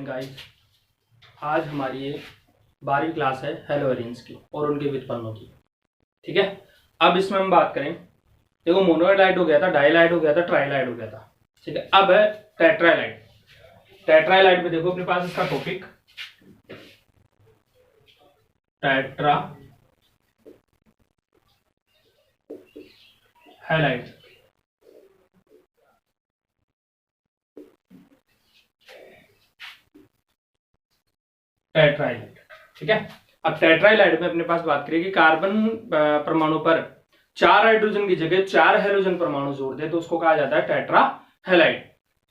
Guys, आज हमारी ये 12वीं क्लास है हेलो एलियंस की और उनके व्युत्पन्नों की। ठीक है, अब इसमें हम बात करें। देखो, मोनोहाइड्राइड हो गया था, डाइहाइड्राइड हो गया था, ट्राइहाइड्राइड हो गया था। ठीक है, अब है टेट्राहाइड्राइड। टेट्राहाइड्राइड में देखो अपने पास इसका टॉपिक टेट्राहाइड्राइड। टेट्राहाइड्राइड, ठीक है। अब टेट्राहाइड्राइड में अपने पास बात करें कि कार्बन परमाणु पर 4 हाइड्रोजन की जगह 4 हेलोजन परमाणु जोड़ दे तो उसको कहा जाता है टेट्राहाइड्राइड।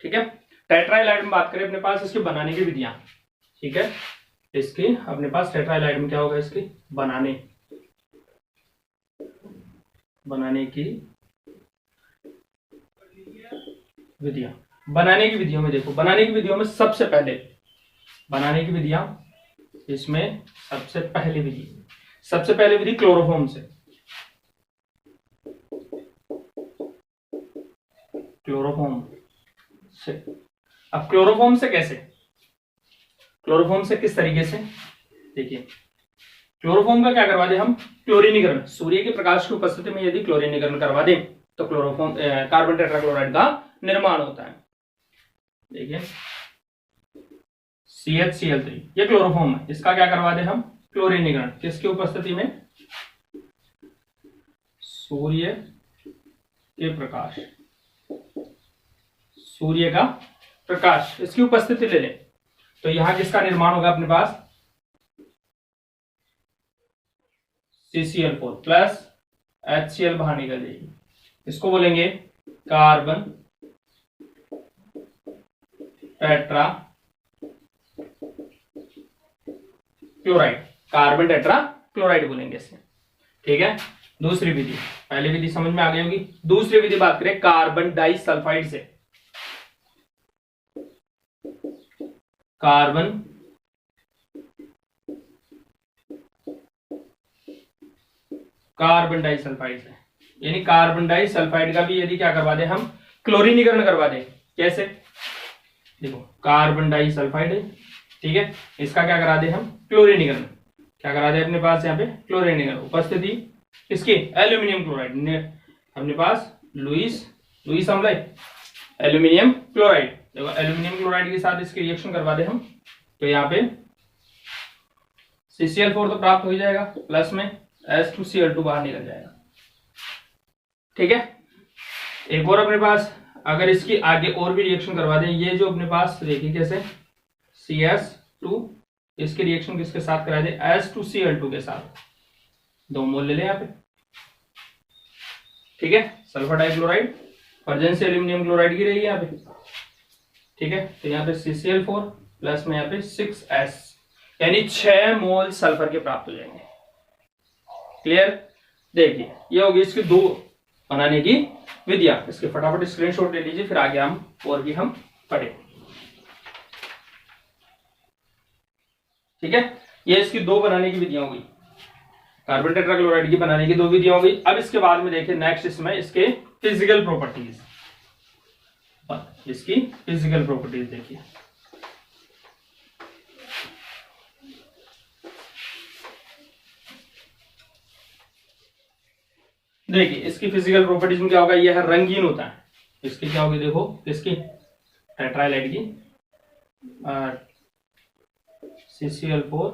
ठीक है, टेट्राहाइड्राइड में बात करें अपने पास इसके बनाने की विधियां। ठीक है, इसकी अपने पास टेट्राहाइड्राइड में क्या होगा, इसकी बनाने की विधियां। बनाने की विधियों में देखो, बनाने की विधियों में सबसे पहले बनाने की विधियां, इसमें सबसे पहली विधि क्लोरोफॉर्म से। अब क्लोरोफॉर्म से कैसे, क्लोरोफॉर्म से किस तरीके से, देखिए क्लोरोफॉर्म का क्या करवा दे हम, क्लोरीनीकरण। सूर्य के प्रकाश की उपस्थिति में यदि क्लोरीनीकरण करवा दे तो क्लोरोफॉर्म कार्बन टेट्राक्लोराइड का निर्माण होता है। देखिए CHCl3 ये क्लोरोफॉर्म है, इसका क्या करवा दे हम, क्लोरीनीकरण। किसकी उपस्थिति में, सूर्य का प्रकाश इसकी उपस्थिति ले लें तो यहां किसका निर्माण होगा अपने पास, CCl4 प्लस HCl बाहर निकल जाएगी, इसको बोलेंगे carbon tetra chloride. Carbon tetra chloride बोलेंगे इसे। ठीक है, दूसरी विधि, पहली विधि समझ में आ गई होगी। दूसरी विधि बात करें कार्बन डाइसल्फाइड से। कार्बन डाइसल्फाइड से, यानी कार्बन डाइसल्फाइड का भी यदि क्या करवा दे हम, क्लोरीनीकरण करवा दे। कैसे, देखो कार्बन डाइसल्फाइड है, ठीक है, इसका क्या करा दे हम, क्लोरीनीकरण। क्या करा दे अपने पास यहाँ पे, क्लोरीनीकरण। उपस्थिति इसकी एल्यूमिनियम क्लोराइड, अपने पास लुईस अम्ल है, एल्यूमिनियम क्लोराइड। देखो एल्यूमिनियम क्लोराइड के साथ इसकी रिएक्शन करवा दे हम तो यहाँ पे CCl4 तो प्राप्त हो ही जाएगा, प्लस में H2Cl2 बाहर निकल जाएगा। ठीक है, एक और अपने पास अगर इसकी आगे और भी रिएक्शन करवा दें, ये जो अपने पास देखिए कैसे CS2, इसके रिएक्शन किसके साथ करा दे, H2Cl2 के साथ, 2 मोल ले लें यहाँ पे। ठीक है, सल्फर डाइक्लोराइड प्रेजेंस से एल्यूमिनियम क्लोराइड की रहेगी यहाँ पे। ठीक है, तो यहाँ पे CCl4 प्लस में यहाँ पे 6S, यानी 6 मोल सल्फर के प्राप्त हो जाएंगे। क्लियर, देखिए ये होगी इसकी 2 बनाने की विधियां। इसके फटाफट स्क्रीनशॉट ले लीजिए, फिर आगे हम और भी हम पढ़े। ठीक है, ये इसकी 2 बनाने की विधियां हो गई, कार्बन टेट्राक्लोराइड की बनाने की 2 विधियां हो गई। अब इसके बाद में देखिए नेक्स्ट इसमें इसके फिजिकल प्रॉपर्टीज, इसकी फिजिकल प्रॉपर्टीज देखिए। देखिए इसकी फिजिकल प्रॉपर्टीज में क्या होगा, यह है रंगीन होता है। इसकी क्या होगी, देखो किसकी, टेट्राहाइड्राइड की, CCl4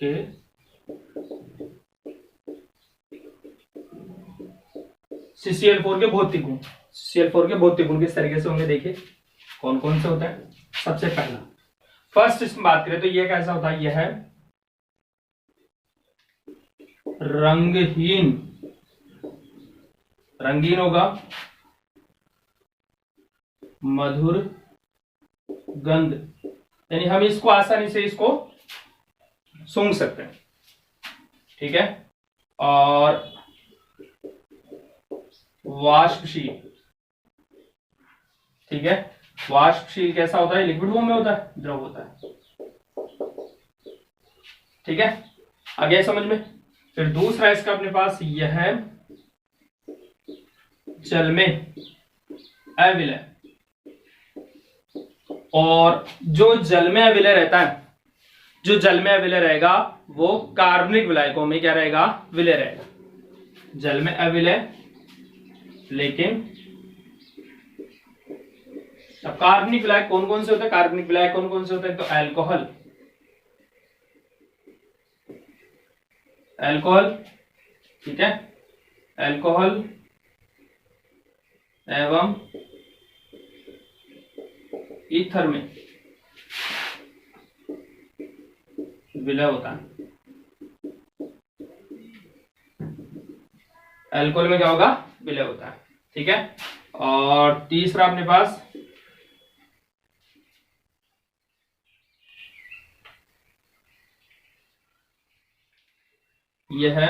के CCl4 के भौतिक गुण, CCl4 के भौतिक गुण किस तरीके से होंगे, देखिए कौन कौन से होता है। सबसे पहला फर्स्ट इसमें बात करें तो यह कैसा होता है, यह है रंगीन होगा, मधुर गंध, यानी हम इसको आसानी से इसको सूंघ सकते हैं। ठीक है, और वाष्पशील। ठीक है, वाष्पशील कैसा होता है, लिक्विड फॉर्म में होता है, द्रव होता है। ठीक है, आ गया समझ में। फिर दूसरा इसका अपने पास यह है जल में अविलय। और जो जल में अविलय रहता है, जो जल में अविलय रहेगा वो कार्बनिक विलायकों में क्या रहेगा, विलय रहेगा। जल में अविलय, लेकिन अब कार्बनिक विलायक कौन कौन से होते हैं, कार्बनिक विलायक कौन कौन से होते हैं, तो अल्कोहल, अल्कोहल, ठीक है, अल्कोहल एवं ईथर में विलय होता है। अल्कोहल में क्या होगा, विलय होता है, ठीक है। और तीसरा अपने पास यह है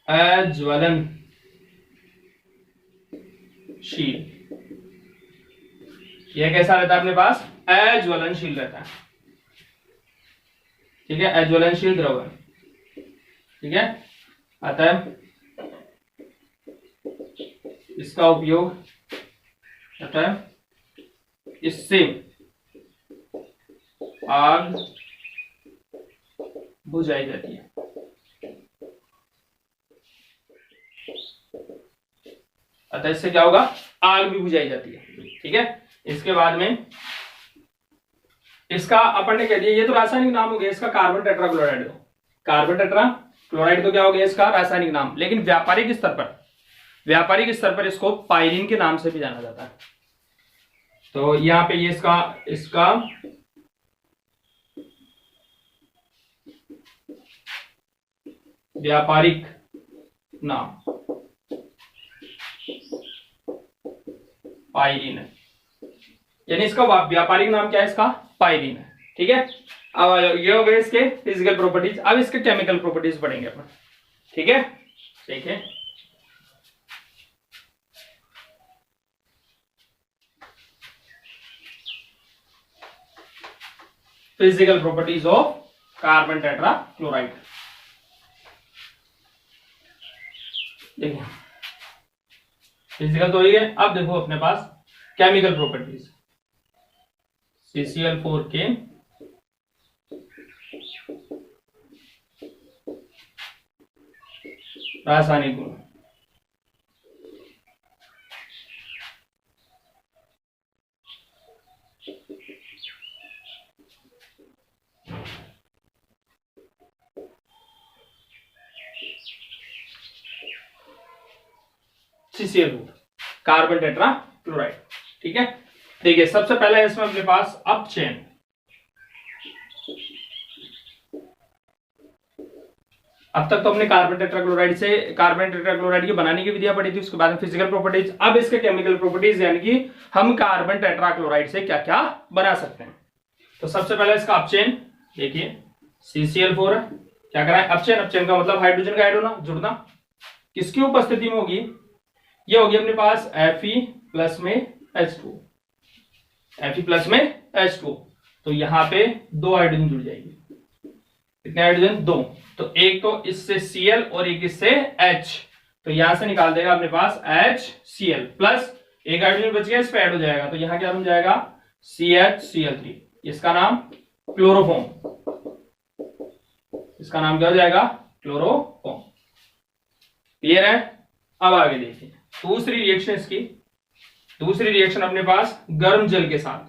अज्वलनशील। यह कैसा रहता है अपने पास, अज्वलनशील रहता है, ठीक है, अज्वलनशील द्रव है, ठीक है। अतः इसका उपयोग, अतः इससे आग बुझाई जाती है। अतः इससे क्या होगा, आग भी बुझाई जाती है, ठीक है। इसके बाद में इसका अपन ने कह दिया, ये तो रासायनिक नाम हो गया इसका, कार्बन टेट्राक्लोराइड। कार्बन टेट्राक्लोराइड तो क्या हो गया इसका रासायनिक नाम, लेकिन व्यापारिक स्तर पर, व्यापारिक स्तर पर इसको पाइरीन के नाम से भी जाना जाता है। तो यहां पे ये इसका व्यापारिक नाम पाइरीन है, यानी इसका व्यापारिक नाम क्या है, इसका पाइरीन है, ठीक है। अब ये हो गए इसके फिजिकल प्रॉपर्टीज, अब इसके केमिकल प्रॉपर्टीज पढ़ेंगे अपन, ठीक है। देखिए physical properties of carbon tetrachloride. देखिए फिजिकल तो ही है, अब देखो अपने पास केमिकल प्रॉपर्टीज। CCl4 के रासायनिक गुण, CCl4 कार्बन टेट्राक्लोराइड, ठीक है। देखिए सबसे पहले इसमें अपने पास अप चेन, अब तक तो हमने कार्बन टेट्राक्लोराइड की बनाने की विधियां पढ़ी थी, उसके बाद में फिजिकल प्रॉपर्टीज। अब इसके केमिकल प्रॉपर्टीज, यानी कि हम कार्बन टेट्राक्लोराइड से क्या क्या बना सकते हैं। तो सबसे पहले इसका अपचेन देखिए, CCl4 है, क्या करा है अपचेन, अपचेन का मतलब हाइड्रोजन का ऐड होना, जुड़ना, किसकी उपस्थिति में होगी, ये होगी अपने पास Fe प्लस में H2, Fe प्लस में H2, तो यहां पे दो हाइड्रोजन जुड़ जाएगी, कितने हाइड्रोजन, दो, तो एक तो इससे Cl और एक इससे H, तो यहां से निकाल देगा अपने पास HCl प्लस एक हाइड्रोजन बच गया, इस पे ऐड हो जाएगा, तो यहां क्या बन जाएगा CHCl3, इसका नाम क्लोरोफॉर्म, इसका नाम क्या हो जाएगा, क्लोरोफॉर्म। क्लियर है। अब आगे देखिए दूसरी रिएक्शन, इसकी दूसरी रिएक्शन अपने पास गर्म जल के साथ,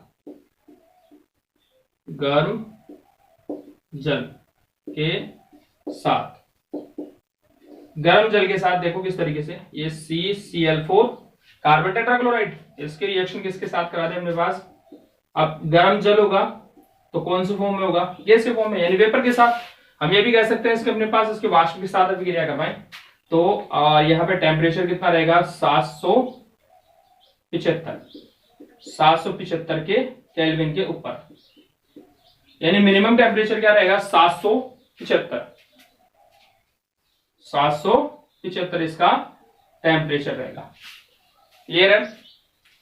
गर्म जल के साथ, गर्म जल के साथ देखो किस तरीके से, ये CCl4 कार्बन टेट्राक्लोराइड, इसके रिएक्शन किसके साथ करा दे अपने पास, अब गर्म जल होगा तो कौन से फॉर्म में होगा, गैस के फॉर्म में, यानी वेपर के साथ। हम ये भी कह सकते हैं इसके अपने पास इसके वाष्प के साथ अभिक्रिया करवाएं, तो यहाँ पे टेम्परेचर कितना रहेगा 775 के केल्विन के ऊपर, यानी मिनिमम टेम्परेचर क्या रहेगा 775 इसका टेम्परेचर रहेगा। क्लियर है।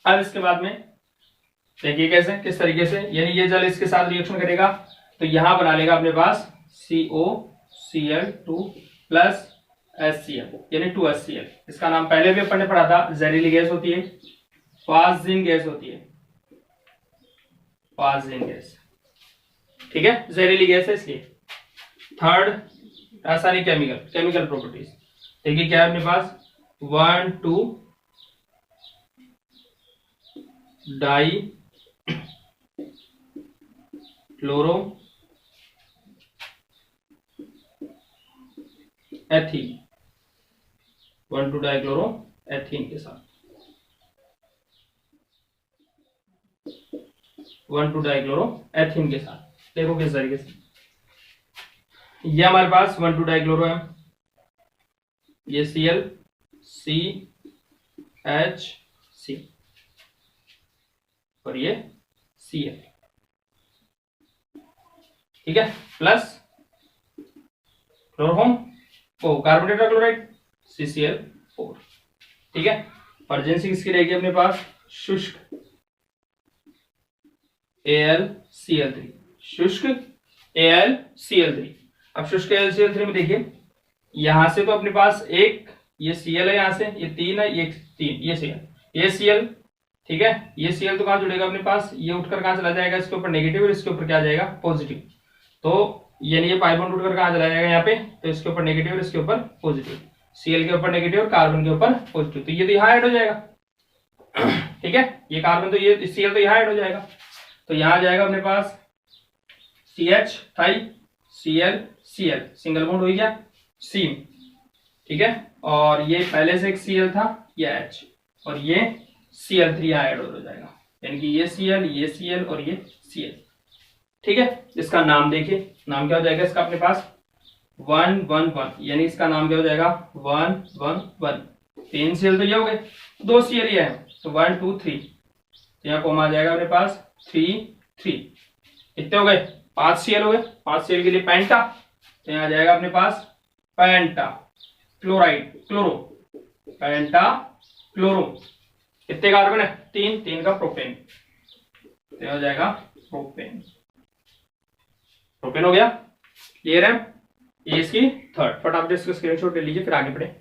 अब इसके बाद में देखिए कैसे, किस तरीके से, यानी ये जल इसके साथ रिएक्शन करेगा तो यहां बना लेगा अपने पास COCl2 प्लस HCl, यानी 2HCl। इसका नाम पहले भी अपन ने पढ़ा था, जहरीली गैस होती है, फाजिन गैस होती है, फाजिन गैस, ठीक है, जहरीली गैस है इसलिए। थर्ड, रासायनिक केमिकल प्रॉपर्टीज। देखिए क्या है अपने पास, 1,2 die chloro ethene, 1,2 die chloro ethene के साथ, 1,2 डाई क्लोरो एथीन के साथ। देखो किस तरीके से, ये हमारे पास 1,2 डाई क्लोरो है, ये Cl CH और ये Cl, ठीक है, प्लस क्लोरोफॉर्म ओ कार्बन टेट्राक्लोराइड CCl4, ठीक है। अर्जेंसी किसकी रहेगी अपने पास, शुष्क AlCl3, शुष्क AlCl3। अब शुष्क AlCl3 में देखिए, यहां से तो अपने पास एक ये Cl है, यहां से ये 3 है, ये 3, ये Cl, ये Cl, ठीक है, ये Cl तो कहां जुड़ेगा अपने पास, ये उठकर कहां चला जाएगा, इसके ऊपर नेगेटिव और इसके ऊपर क्या जाएगा, पॉजिटिव। तो यानी ये पाई बॉन्ड उठकर कहां चला जाएगा यहाँ पे, तो इसके ऊपर नेगेटिव और इसके ऊपर पॉजिटिव, Cl के ऊपर नेगेटिव और कार्बन के ऊपर पॉजिटिव, तो ये तो यहाँ ऐड हो जाएगा, ठीक है, ये कार्बन तो ये Cl तो यहाँ ऐड हो जाएगा, तो यहां जाएगा अपने पास CH थाई Cl Cl, सिंगल बॉन्ड हो गया सीम, ठीक है, और ये पहले से एक Cl था, ये H, और ये Cl3 यहाँ ऐड हो जाएगा, यानी कि ये Cl और ये Cl, ठीक है। इसका नाम देखिए, नाम क्या हो जाएगा इसका अपने पास 1,1,1, यानी इसका नाम क्या हो जाएगा 1,1,1, 3 Cl तो ये हो गए, 2 Cl ये है, तो 1 2 3, तो यहाँ कॉमा आ जाएगा अपने पास 3 3, कितने हो गए, 5 Cl हो गए, 5 Cl के लिए पेंटा, तो यहाँ आ जाएगा अपने पास पेंटा क्लोराइड क्लोरो, पेंटा क्लोरो, कितने कार्बन है, 3, 3 का प्रोपेन, तो हो जाएगा प्रोपेन, प्रोपेन हो गया, क्लियर है। ये इसकी थर्ड, फटाफट इसका स्क्रीनशॉट ले लीजिए, फिर आगे बढ़े।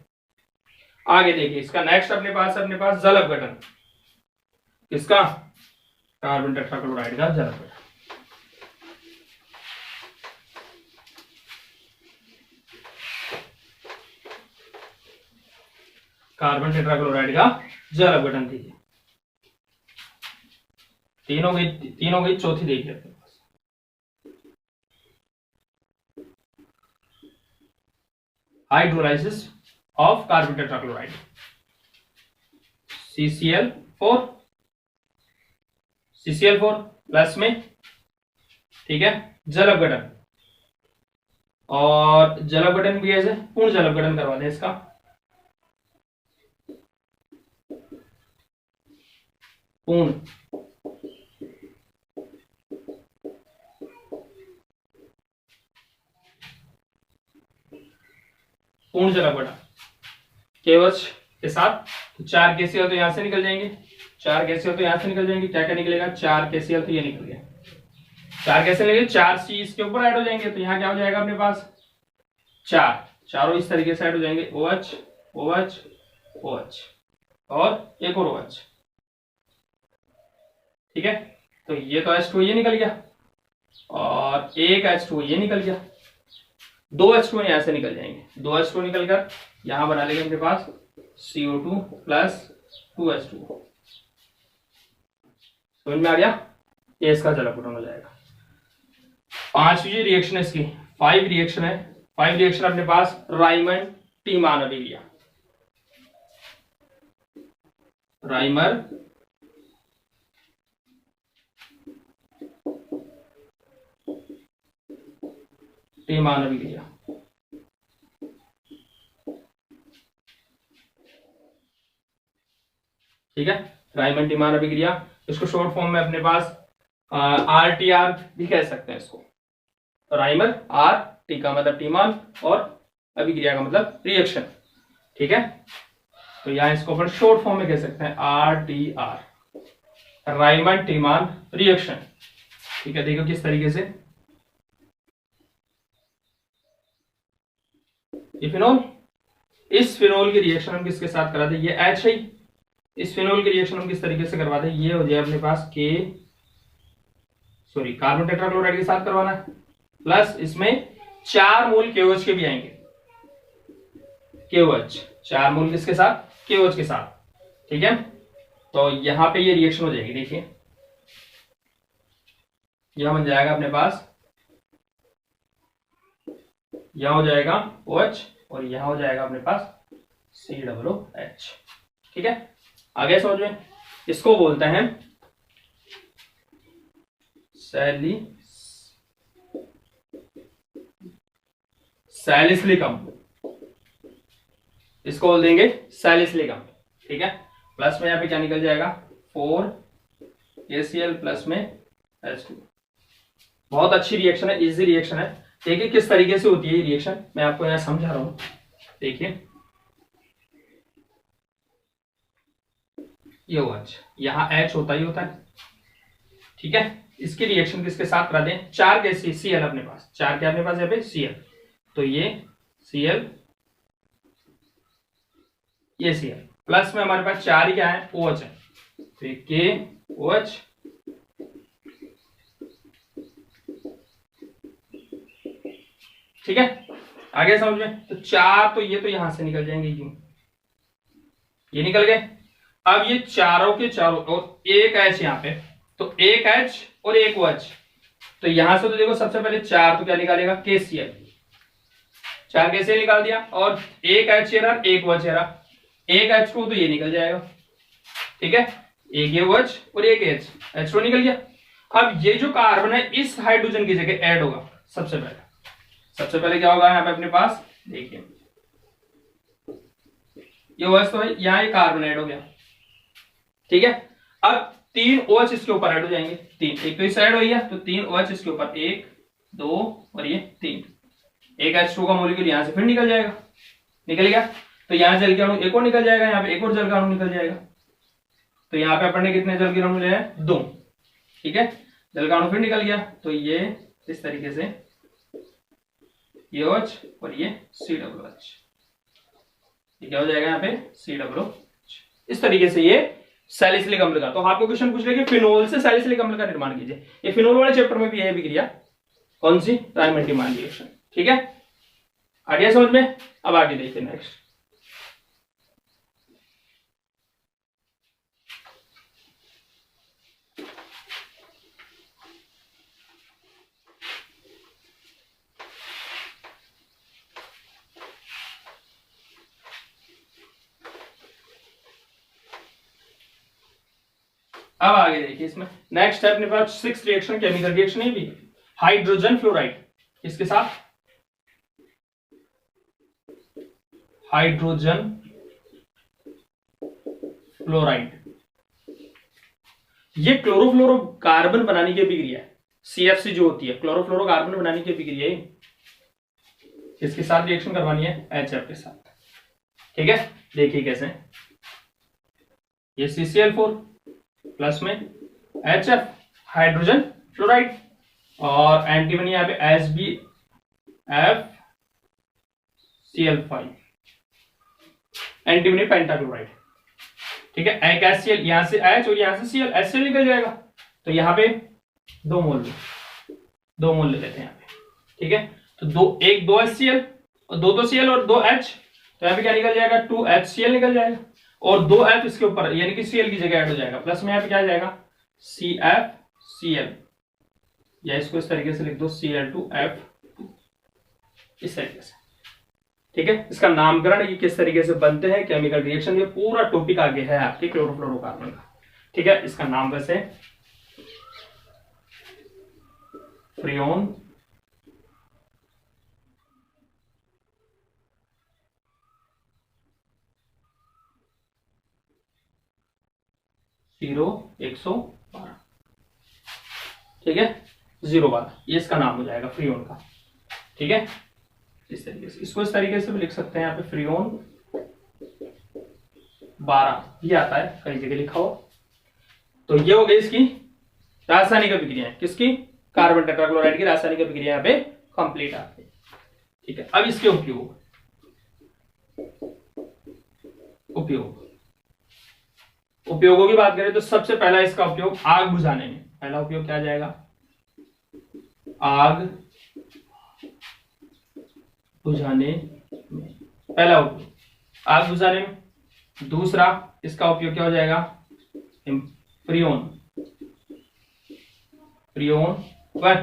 आगे देखिए इसका नेक्स्ट अपने पास जल अपघटन, किसका, कार्बन टेट्राक्लोराइड का जल अपघटन। कार्बन टेट्राक्लोराइड का जल अपघटन दीजिए, 3 हो गई, चौथी देखिए अपने पास, hydrolysis of carbon tetrachloride CCl4 plus में, ठीक है, जल अपघटन, और जल अपघटन भी ऐसे पूर्ण जल अपघटन करवा दें इसका, पूर्ण जल अपघटन केवच के साथ, तो 4 KCl तो यहां से निकल जाएंगे, 4 KCl तो यहां से निकल जाएंगे, क्या क्या निकलेगा, 4 KCl तो ये निकल गया, 4 कैसे निकले, 4 C इसके ऊपर ऐड हो जाएंगे, तो यहाँ क्या हो जाएगा अपने पास 4, चारों इस तरीके से ऐड हो जाएंगे, OH OH OH और एक और OH, ठीक है, तो ये तो H2 ये निकल गया, और एक H2 ये निकल गया, 2 H2 यहां से निकल जाएंगे, 2 H2 निकलकर यहां बना लेंगे अपने पास CO2 प्लस 2 H2, समझ में आ गया, ये इसका जल अपघटन हो जाएगा। पांचवी रिएक्शन है इसकी, 5 रिएक्शन है, 5 रिएक्शन अपने पास राइमर टीमान अभिक्रिया, राइमर टीमान अभिक्रिया, ठीक है, राइमन टीमान अभिक्रिया, इसको शॉर्ट फॉर्म में अपने पास RTR भी कह सकते हैं इसको, राइमर, R टी का मतलब टीमान और अभिक्रिया का मतलब रिएक्शन, ठीक है, तो यहां इसको अपन शॉर्ट फॉर्म में कह सकते हैं RTR, राइमन टीमान रिएक्शन, ठीक है। देखो किस तरीके से, ये फिनोल, इस फिनोल की रिएक्शन हम किसके साथ कराते हैं, ये H है, इस फिनोल की रिएक्शन हम किस तरीके से करवाते हैं, ये हो जाए अपने पास कार्बन टेट्राक्लोराइड के साथ करवाना है, प्लस इसमें 4 मोल KOH के भी आएंगे। KOH 4 मोल किसके साथ, KOH के साथ, ठीक है। तो यहां पे ये रिएक्शन हो जाएगी, देखिए यह बन जाएगा अपने पास, यहां हो जाएगा OH और यहां हो जाएगा अपने पास COOH, ठीक है। आगे समझ में, इसको बोलते हैं सैलिसिलिक अम्ल, इसको बोल देंगे सैलिसिलिक अम्ल, ठीक है। प्लस में यहाँ पे क्या निकल जाएगा 4ACl प्लस में H2। बहुत अच्छी रिएक्शन है, इजी रिएक्शन है। देखिए किस तरीके से होती है ये रिएक्शन, मैं आपको यहाँ समझा रहा हूं। देखिए ये OH, यहाँ H होता ही होता है, ठीक है। इसकी रिएक्शन किसके साथ करा दें, 4 के Cl अपने पास, 4 क्या अपने पास यहाँ पे Cl, तो ये Cl, ये Cl, प्लस में हमारे पास 4 ही क्या है OH है, तो ये KOH, ठीक है। आगे समझ में, तो 4 तो ये तो यहां से निकल जाएंगे, यूं ये निकल गए। अब ये चारों के चारों और एक H यहाँ पे, तो एक H और एक OH, तो यहां से तो देखो सबसे पहले 4 तो क्या निकालेगा KCl, 4 KCl निकाल दिया, और एक H रहा एक OH रहा, एक H2 तो ये निकल जाएगा, ठीक है। एक ये OH और एक H2 निकल गया। अब ये जो कार्बन है इस हाइड्रोजन की जगह ऐड होगा। सबसे पहले क्या होगा यहाँ पे अपने पास, देखिए ये OH तो है, यहाँ ये कार्बन ऐड हो गया, ठीक है। अब 3 OH इसके ऊपर ऐड हो जाएंगे, 3, एक तो इस ऐड हो गया, तो 3 OH इसके ऊपर, 1 2 और ये 3, एक H2 का मॉलिक्यूल यहां से फिर निकल जाएगा, निकल गया। तो यहाँ जल के अणु एक और निकल जाएगा, यहाँ पे एक और जल का अणु निकल जाएगा, तो यहाँ पे अपन ने कितने जल के अणु मिले हैं, 2, ठीक है। जल का अणु फिर निकल गया, तो ये इस तरीके से ये OH और ये COOH, ये क्या हो जाएगा यहाँ पे COOH। इस तरीके से ये सैलिसिलिक अम्ल का, तो आपको क्वेश्चन पूछ लेंगे फिनोल से सैलिसिलिक अम्ल का निर्माण कीजिए, ये फिनोल वाले चैप्टर में भी है अभिक्रिया, कौन सी, डायमंड रिएक्शन, ठीक है। आगे समझ में, अब आगे देखिए नेक्स्ट। अब आगे देखिए, इसमें नेक्स्ट है अपने पास 6 रिएक्शन, केमिकल रिएक्शन है भी, हाइड्रोजन फ्लोराइड, किसके साथ, हाइड्रोजन फ्लोराइड, ये क्लोरोफ्लोरोकार्बन बनाने की अभिक्रिया है, CFC जो होती है क्लोरोफ्लोरोकार्बन बनाने की अभिक्रिया है, किसके साथ रिएक्शन करवानी है, HF के साथ, ठीक है। देखिए कैसे, ये CCl4 प्लस में HF हाइड्रोजन फ्लोराइड, और एंटीमनी यहाँ पे HbFCl5 एंटीमनी पेंटाक्लोराइड, ठीक है। एक HCl, यहां से H और यहां से Cl, HCl निकल जाएगा, तो यहाँ पे 2 मोल ले लेते हैं यहाँ पे, ठीक है। तो 2 HCl और 2 Cl और 2 H, तो यहाँ पे क्या निकल जाएगा 2 HCl निकल जाएगा, और 2 F इसके ऊपर यानी कि Cl की जगह ऐड हो जाएगा, प्लस में यहाँ पे क्या आ जाएगा CFCl, या इसको इस तरीके से लिख दो Cl2F2, इस तरीके से, ठीक है। इसका नामकरण ये किस तरीके से बनते हैं केमिकल रिएक्शन, ये पूरा टॉपिक आगे है आपके क्लोरोफ्लोरोकार्बन का, ठीक है। इसका नाम वैसे फ्रियोन जीरो 112, ठीक है, 012, ये इसका नाम हो जाएगा फ्रियोन का, ठीक है। इस तरीके से, इसको इस तरीके से भी लिख सकते हैं, यहाँ पे फ्रियोन 12 भी आता है, कई जगह लिखा हो। तो ये हो गई इसकी रासायनिक अभिक्रिया, किसकी, कार्बन टेट्राक्लोराइड की रासायनिक अभिक्रिया यहाँ पे कंप्लीट आती है, ठीक है। अब इसके उपयोग उपयोगों की बात करें तो सबसे पहला इसका उपयोग आग बुझाने में, पहला उपयोग क्या जाएगा, आग बुझाने में, पहला उपयोग आग बुझाने में। दूसरा इसका उपयोग क्या हो जाएगा, फ्रियोन, फ्रियोन व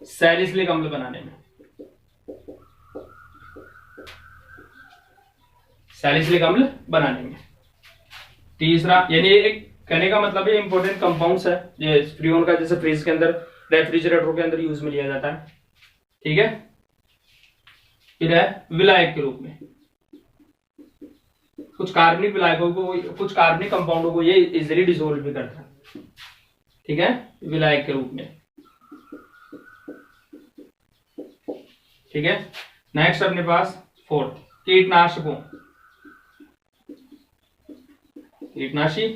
सैलिसिलिक अम्ल बनाने में, सैलिसिलिक अम्ल बनाने में। तीसरा, यानी एक कहने का मतलब है इंपॉर्टेंट कंपाउंड्स है ये फ्रियोन का, जैसे फ्रिज के अंदर, रेफ्रिजरेटर के अंदर यूज में लिया जाता है, ठीक है। फिर है विलायक के रूप में, कुछ कार्बनिक विलायकों को, कुछ कार्बनिक कंपाउंडों को ये इजीली डिसोल्व भी करता है, ठीक है, विलायक के रूप में, ठीक है। नेक्स्ट अपने पास फोर्थ, कीटनाशकों, कीटनाशी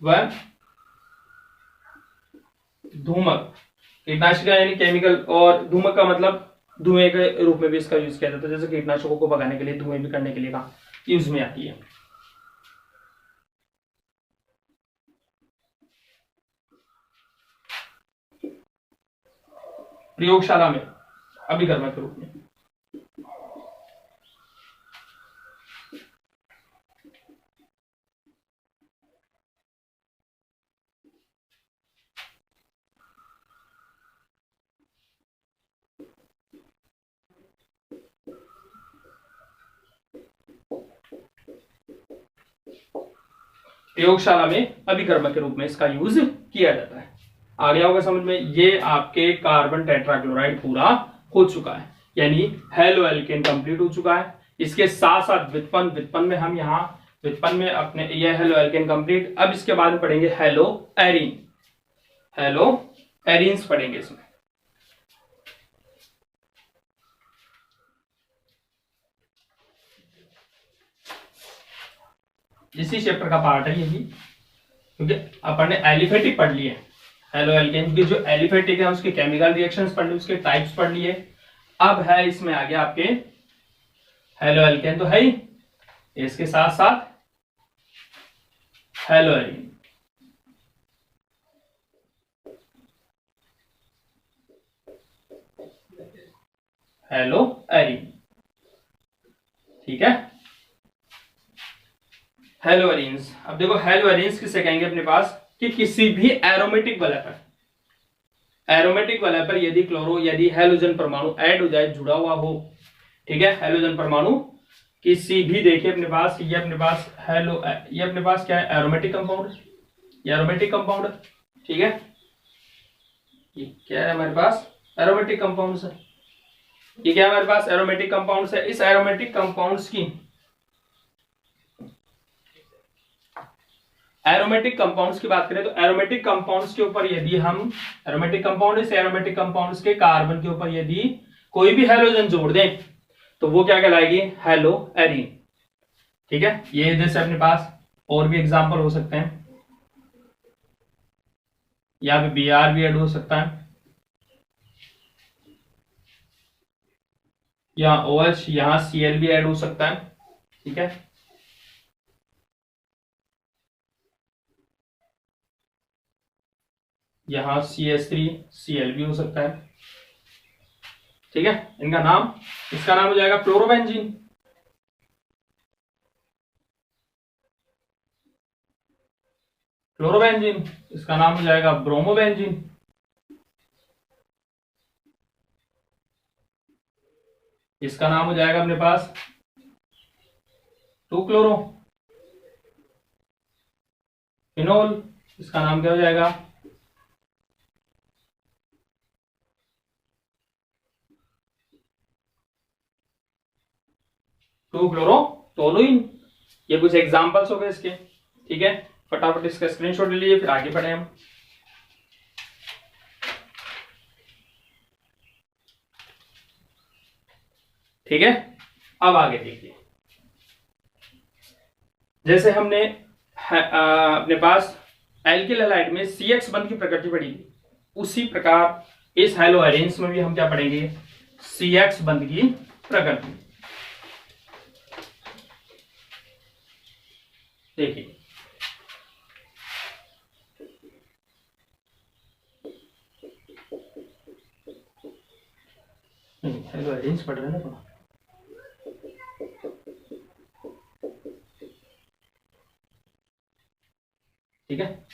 व धूमक। कीटनाशी का यानी केमिकल, और धूमक का मतलब धुएं के रूप में भी इसका यूज किया जाता है, जैसे कीटनाशकों को भगाने के लिए, धुएं भी करने के लिए का यूज में आती है। प्रयोगशाला में अभिकर्मक के रूप में, प्रयोगशाला में अभिकर्मक के रूप में इसका यूज किया जाता है। आ गया होगा समझ में। ये आपके कार्बन टेट्राक्लोराइड पूरा हो चुका है, यानी हेलो एल्केन कंप्लीट हो चुका है। इसके साथ साथ व्युत्पन्न, व्युत्पन्न में हम यहाँ व्युत्पन्न में अपने ये हेलो एल्केन कंप्लीट। अब इसके बाद में पढ़ेंगे हेलो एरीन, हेलो एरीन्स पढ़ेंगे इसमें। इसी चैप्टर का पार्ट है ये भी, क्योंकि अपन ने एलिफेटिक पढ़ लिए, हेलो एल्केन की जो एलिफेटिक है उसके केमिकल रिएक्शंस पढ़ लिए, उसके टाइप्स पढ़ लिए। अब है इसमें आगे आपके हेलो एल्केन तो है ही, इसके साथ साथ हेलो एरीन, हेलो एरीन, ठीक है, हेलो एरीन्स। अब देखो हेलो एरीन्स किसे कहेंगे अपने पास, कि किसी भी एरोमेटिक वलय पर, एरोमेटिक वलय पर यदि हेलोजन परमाणु ऐड हो जाए, जुड़ा हुआ हो, ठीक है, हेलोजन परमाणु किसी भी, देखिए अपने पास ये अपने पास हेलो, ये अपने पास क्या है, एरोमेटिक कंपाउंड, ये एरोमेटिक कंपाउंड, ठीक है, ये क्या है हमारे पास, एरोमेटिक कंपाउंड्स है, ये क्या है हमारे पास, एरोमेटिक कंपाउंड्स है। इस एरोमेटिक कंपाउंड्स की, एरोमेटिक कंपाउंड्स की बात करें तो एरोमेटिक कंपाउंड्स के ऊपर यदि हम, एरोमेटिक कंपाउंड, इस एरोमेटिक कंपाउंड्स के कार्बन के ऊपर यदि कोई भी हेलोजन जोड़ दें तो वो क्या कहलाएगी, हेलो एरीन, ठीक है। ये जैसे अपने पास और भी एग्जांपल हो सकते हैं, यहाँ पे Br भी ऐड हो सकता है, यहाँ OH, यहाँ Cl भी ऐड हो सकता है, ठीक है। यहाँ CH3Cl भी हो सकता है, ठीक है। इनका नाम, इसका नाम हो जाएगा फ्लोरोबेंजीन, फ्लोरोबेंजीन, इसका नाम हो जाएगा ब्रोमोबेंजीन, इसका नाम हो जाएगा अपने पास 2-क्लोरो फिनोल, इसका नाम क्या हो जाएगा, टू क्लोरोटोलुइन। ये कुछ एग्जांपल्स हो गए इसके, ठीक है। फटाफट इसका स्क्रीनशॉट ले लीजिए, फिर आगे बढ़े हम। ठीक है, अब आगे देखिए, जैसे हमने अपने पास एल्किल हैलाइड में CH बंध की प्रकृति पढ़ी थी, उसी प्रकार इस हेलो एरीन्स में भी हम क्या पढ़ेंगे, CX बंध की प्रकृति। देखिए हेलो अरेंज पढ़ रहे हैं ना थोड़ा, ठीक है।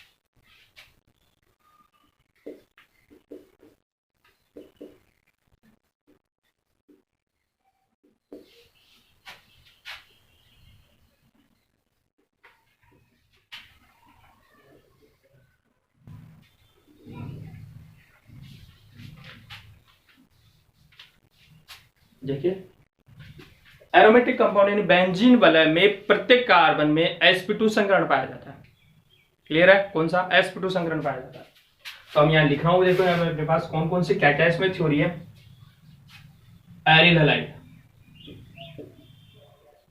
देखिए एरोमेटिक कंपाउंड यानी बेंजीन वलय में प्रत्येक कार्बन में sp2 संकरण पाया जाता है। क्लियर है? कौन सा? sp2 संकरण पाया जाता है। तो हम यहाँ लिख रहा हूं, देखो यहाँ मेरे पास कौन कौन सी क्या क्या इसमें थ्योरी है। एरिल हैलाइड,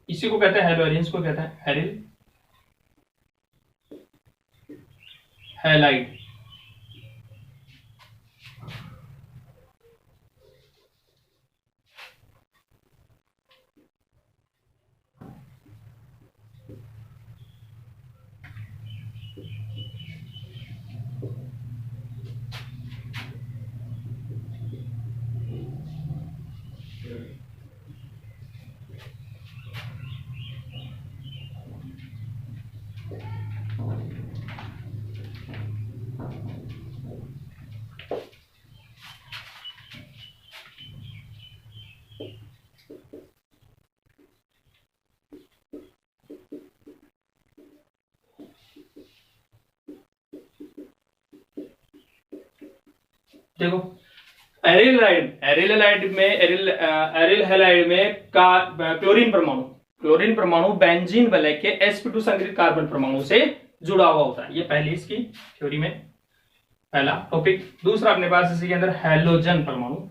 इसी को कहते हैं हेलोरेंस को कहते हैं एरिल हैलाइड। देखो एरिल हैलाइड में क्लोरीन परमाणु बेंजीन वलय के sp2 संग्रहित कार्बन परमाणु से जुड़ा हुआ होता है। ये पहली इसकी थ्योरी में पहला टॉपिक। दूसरा अपने पास इसी के अंदर हैलोजन परमाणु।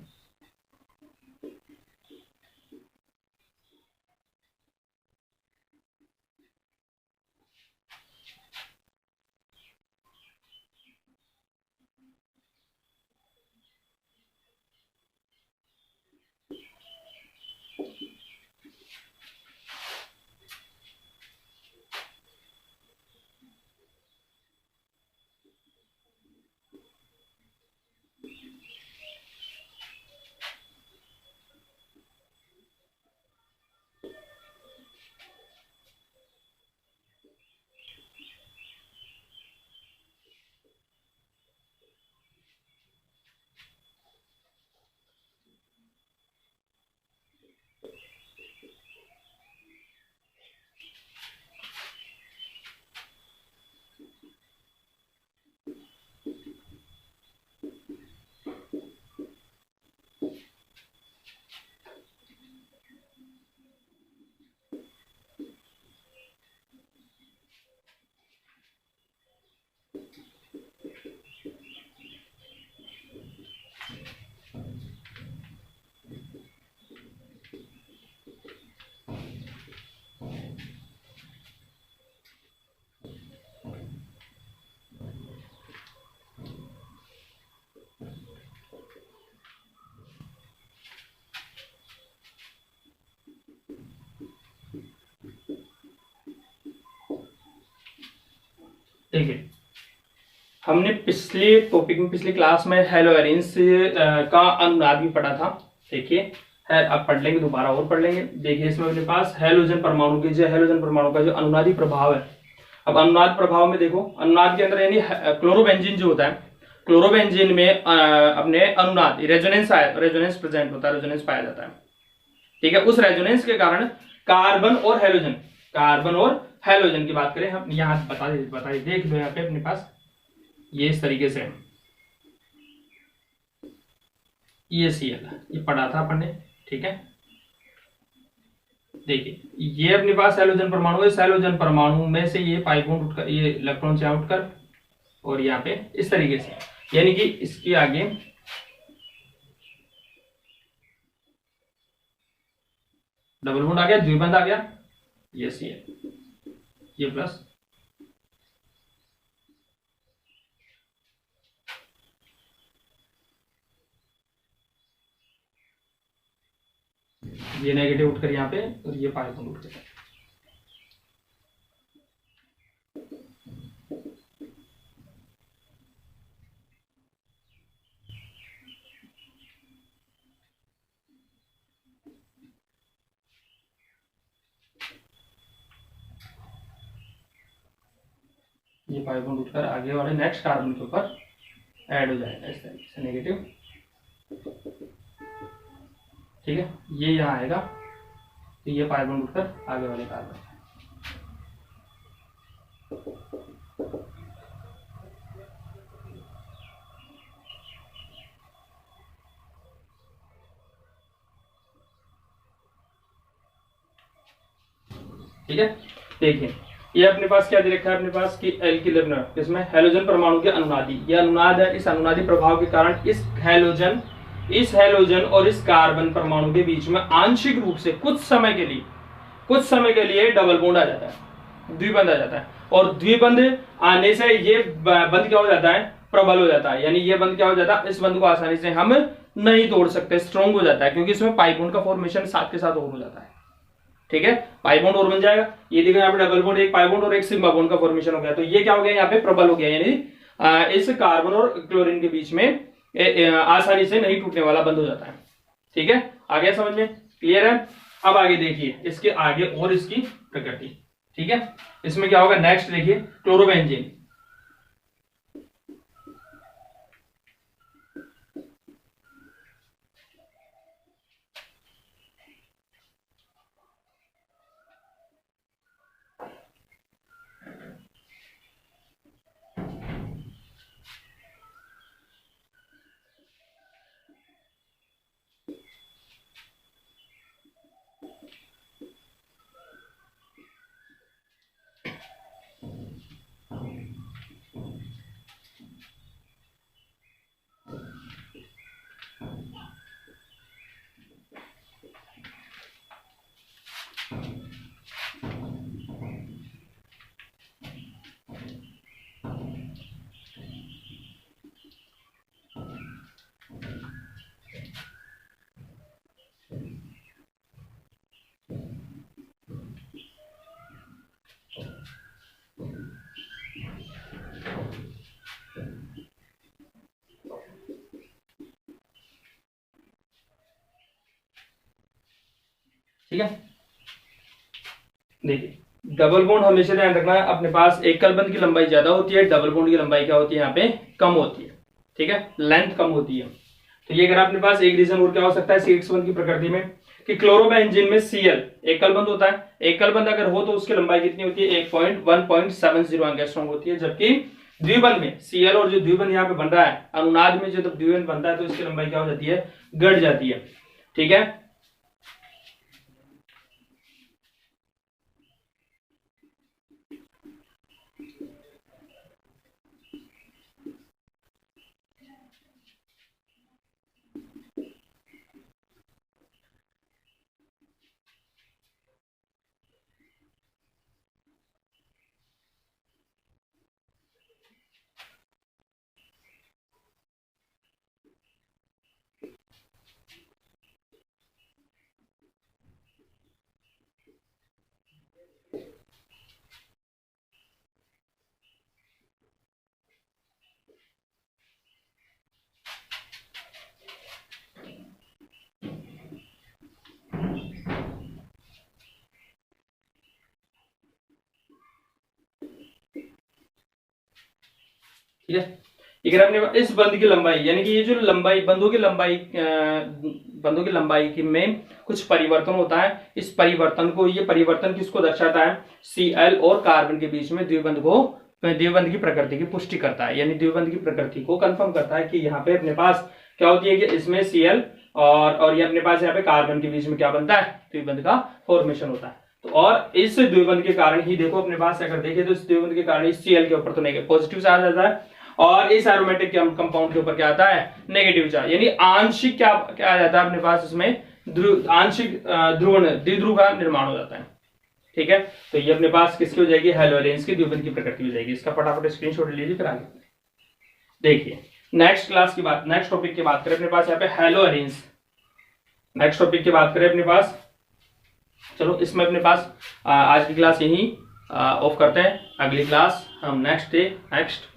देखिए हमने पिछले टॉपिक में पिछली क्लास में हेलोरेंस का अनुनाद भी पढ़ा था। देखिए अब पढ़ लेंगे, दोबारा और पढ़ लेंगे। देखिए इसमें अपने पास हेलोजन परमाणु का जो अनुनादी प्रभाव है। अब अनुनाद प्रभाव में देखो, अनुनाद के अंदर यानी क्लोरोबेंजीन जो होता है, क्लोरोबेंजीन में अपने अनुनाद रेजोनेंस प्रेजेंट होता है, रेजोनेंस पाया जाता है। ठीक है, उस रेजोनेंस के कारण कार्बन और हैलोजन की बात करें हम यहाँ बता देख लो यहाँ पे अपने पास ये इस तरीके से ये Cl ये पढ़ा था अपन ने। ठीक है, देखिए ये अपने पास हैलोजन परमाणु है। हैलोजन परमाणु में से ये पाई बॉन्ड उठकर, ये इलेक्ट्रॉन से उठकर और यहाँ पे इस तरीके से, यानी कि इसके आगे डबल बॉन्ड आ गया, द्विबंध आ गया, ये Cl ये प्लस, ये नेगेटिव उठकर यहाँ पे और ये पाई बॉन्ड उठकर, ये पाई बॉन्ड उठकर आगे वाले नेक्स्ट कार्बन के ऊपर ऐड हो जाएगा इस तरीके से नेगेटिव। ठीक है, ये यहाँ आएगा तो ये पाई बॉन्ड उठकर आगे वाले कार्बन। ठीक है, देखिए ये अपने पास क्या दे रखा है अपने पास कि एल्किल इसमें हैलोजन परमाणु के अनुनादी, ये अनुनाद है। इस अनुनादी प्रभाव के कारण इस हैलोजन और इस कार्बन परमाणु के बीच में आंशिक रूप से कुछ समय के लिए डबल बॉन्ड आ जाता है, द्विबंध आ जाता है। और द्विबंध आने से ये बंध क्या हो जाता है, प्रबल हो जाता है। यानी ये बंध क्या हो जाता है, इस बंध को आसानी से हम नहीं तोड़ सकते, स्ट्रॉन्ग हो जाता है, क्योंकि इसमें पाई बॉन्ड का फॉर्मेशन साथ के साथ हो जाता है। ठीक है, पाई बॉन्ड और बन जाएगा। ये देखो यहाँ पे डबल बॉन्ड, एक पाई बॉन्ड और एक सिग्मा बॉन्ड का फॉर्मेशन हो गया, तो ये क्या हो गया यहाँ पे प्रबल हो गया, यानी इस कार्बन और क्लोरीन के बीच में आसानी से नहीं टूटने वाला बंद हो जाता है। ठीक है, आ गया समझ में, क्लियर है। अब आगे देखिए इसके आगे और इसकी प्रकृति। ठीक है, इसमें क्या होगा नेक्स्ट देखिए, क्लोरोबेंजीन। ठीक है, देखिए डबल बॉन्ड हमेशा ध्यान रखना है अपने पास, एकल बंध की लंबाई ज्यादा होती है, डबल बॉन्ड की लंबाई क्या होती है यहाँ पे कम होती है। ठीक है, लेंथ कम होती है। तो ये अगर अपने पास एक रीजन और क्या हो सकता है CH बंध की प्रकृति में, कि क्लोरोबेंजीन में Cl एकल बंध होता है, एकल बंध अगर हो तो उसकी लंबाई कितनी होती है 1.70 एंगस्ट्रॉम होती है, जबकि द्विबंध में Cl और जो द्विबंध यहाँ पे बन रहा है अनुनाद में जो द्विबंध बनता है तो इसकी लंबाई क्या हो जाती है, घट जाती है। ठीक है, ठीक है, अगर आपने इस बंध की लंबाई, यानी कि ये जो लंबाई बंधों की लंबाई की में कुछ परिवर्तन होता है, इस परिवर्तन को, ये परिवर्तन किसको दर्शाता है, Cl और कार्बन के बीच में द्विबंध की प्रकृति की पुष्टि करता है, यानी द्विबंध की प्रकृति को कंफर्म करता है कि यहाँ पे अपने पास क्या होती है कि इसमें Cl और ये अपने पास यहाँ पे कार्बन के बीच में क्या बनता है, द्विबंध का फॉर्मेशन होता है। तो और इस द्विबंध के कारण ही देखो अपने पास अगर देखें तो इस द्विबंध के कारण इस Cl के ऊपर तो नेगेटिव पॉजिटिव चार्ज आता है और इस एरोमेटिक कंपाउंड के ऊपर क्या आता है, नेगेटिव चार्ज, यानी आंशिक क्या आ जाता है अपने पास इसमें आंशिक द्विध्रुव का निर्माण हो जाता है। ठीक है, तो ये अपने पास किसकी हो जाएगी, हेलोरेंस की द्विबंध की प्रकृति हो जाएगी। इसका फटाफट स्क्रीनशॉट ले लीजिए, फिर आगे देखिए नेक्स्ट टॉपिक की बात करें अपने पास यहाँ पे हेलोरेंस। नेक्स्ट टॉपिक की बात करें अपने पास, चलो इसमें अपने पास आज की क्लास यही ऑफ करते हैं। अगली क्लास हम नेक्स्ट डे नेक्स्ट